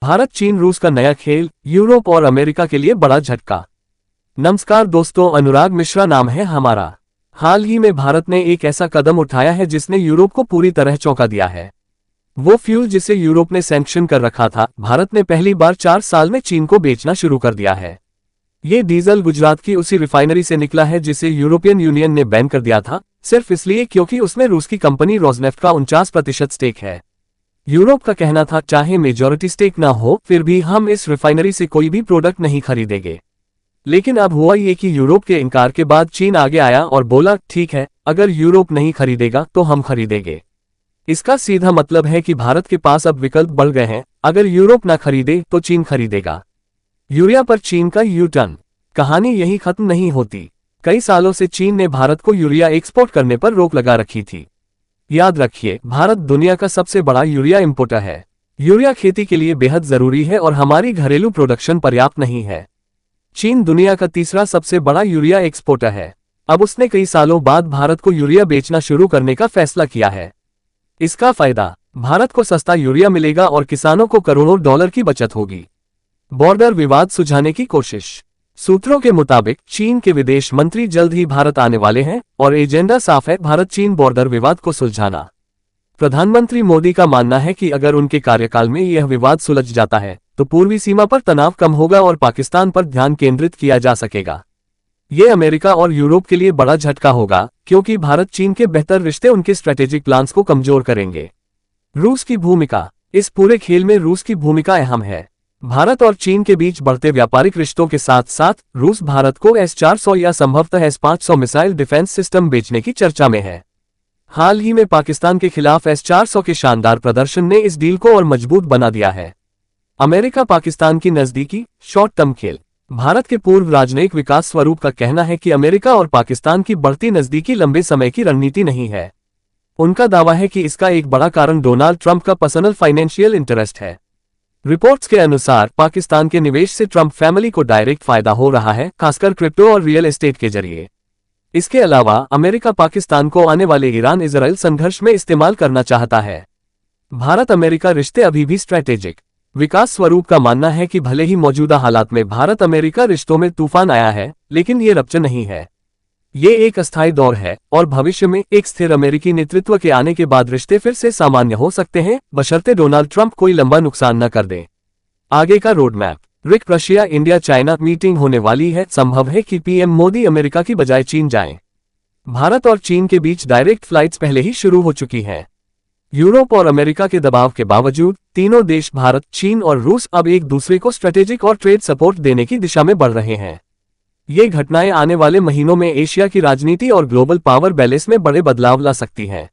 भारत चीन रूस का नया खेल, यूरोप और अमेरिका के लिए बड़ा झटका। नमस्कार दोस्तों, अनुराग मिश्रा नाम है हमारा। हाल ही में भारत ने एक ऐसा कदम उठाया है जिसने यूरोप को पूरी तरह चौंका दिया है। वो फ्यूल जिसे यूरोप ने सैंक्शन कर रखा था, भारत ने पहली बार 4 साल में चीन को बेचना शुरू कर दिया है। ये डीजल गुजरात की उसी रिफाइनरी से निकला है जिसे यूरोपियन यूनियन ने बैन कर दिया था, सिर्फ इसलिए क्योंकि उसमें रूस की कंपनी रोजनेफ्ट का 49% स्टेक है। यूरोप का कहना था चाहे मेजॉरिटी स्टेक ना हो फिर भी हम इस रिफाइनरी से कोई भी प्रोडक्ट नहीं खरीदेंगे। लेकिन अब हुआ ये कि यूरोप के इनकार के बाद चीन आगे आया और बोला ठीक है, अगर यूरोप नहीं खरीदेगा तो हम खरीदेंगे। इसका सीधा मतलब है कि भारत के पास अब विकल्प बढ़ गए हैं, अगर यूरोप ना खरीदे तो चीन खरीदेगा। यूरिया पर चीन का यू टर्न। कहानी यही खत्म नहीं होती। कई सालों से चीन ने भारत को यूरिया एक्सपोर्ट करने पर रोक लगा रखी थी। याद रखिए, भारत दुनिया का सबसे बड़ा यूरिया इंपोर्टर है। यूरिया खेती के लिए बेहद जरूरी है और हमारी घरेलू प्रोडक्शन पर्याप्त नहीं है। चीन दुनिया का तीसरा सबसे बड़ा यूरिया एक्सपोर्टर है। अब उसने कई सालों बाद भारत को यूरिया बेचना शुरू करने का फैसला किया है। इसका फायदा, भारत को सस्ता यूरिया मिलेगा और किसानों को करोड़ों डॉलर की बचत होगी। बॉर्डर विवाद सुलझाने की कोशिश। सूत्रों के मुताबिक चीन के विदेश मंत्री जल्द ही भारत आने वाले हैं और एजेंडा साफ है, भारत चीन बॉर्डर विवाद को सुलझाना। प्रधानमंत्री मोदी का मानना है कि अगर उनके कार्यकाल में यह विवाद सुलझ जाता है तो पूर्वी सीमा पर तनाव कम होगा और पाकिस्तान पर ध्यान केंद्रित किया जा सकेगा। ये अमेरिका और यूरोप के लिए बड़ा झटका होगा क्योंकि भारत चीन के बेहतर रिश्ते उनके स्ट्रेटेजिक प्लान्स को कमजोर करेंगे। रूस की भूमिका। इस पूरे खेल में रूस की भूमिका अहम है। भारत और चीन के बीच बढ़ते व्यापारिक रिश्तों के साथ साथ रूस भारत को S-400 या संभवतः S-500 मिसाइल डिफेंस सिस्टम बेचने की चर्चा में है। हाल ही में पाकिस्तान के खिलाफ S-400 के शानदार प्रदर्शन ने इस डील को और मजबूत बना दिया है। अमेरिका पाकिस्तान की नजदीकी शॉर्ट टर्म खेल। भारत के पूर्व राजनयिक विकास स्वरूप का कहना है कि अमेरिका और पाकिस्तान की बढ़ती नजदीकी लंबे समय की रणनीति नहीं है। उनका दावा है कि इसका एक बड़ा कारण डोनाल्ड ट्रंप का पर्सनल फाइनेंशियल इंटरेस्ट है। रिपोर्ट्स के अनुसार पाकिस्तान के निवेश से ट्रंप फैमिली को डायरेक्ट फायदा हो रहा है, खासकर क्रिप्टो और रियल एस्टेट के जरिए। इसके अलावा अमेरिका पाकिस्तान को आने वाले ईरान इजराइल संघर्ष में इस्तेमाल करना चाहता है। भारत अमेरिका रिश्ते अभी भी स्ट्रैटेजिक। विकास स्वरूप का मानना है कि भले ही मौजूदा हालात में भारत अमेरिका रिश्तों में तूफान आया है, लेकिन ये रप्चर नहीं है। ये एक अस्थायी दौर है और भविष्य में एक स्थिर अमेरिकी नेतृत्व के आने के बाद रिश्ते फिर से सामान्य हो सकते हैं, बशर्ते डोनाल्ड ट्रंप कोई लंबा नुकसान न कर दे। आगे का road map. BRICS Russia India China meeting होने वाली है। संभव है कि पीएम मोदी अमेरिका की बजाय चीन जाएं। भारत और चीन के बीच डायरेक्ट फ्लाइट्स पहले ही शुरू हो चुकी हैं। यूरोप और अमेरिका के दबाव के बावजूद तीनों देश भारत, चीन और रूस अब एक दूसरे को स्ट्रेटेजिक और ट्रेड सपोर्ट देने की दिशा में बढ़ रहे हैं। ये घटनाएं आने वाले महीनों में एशिया की राजनीति और ग्लोबल पावर बैलेंस में बड़े बदलाव ला सकती हैं।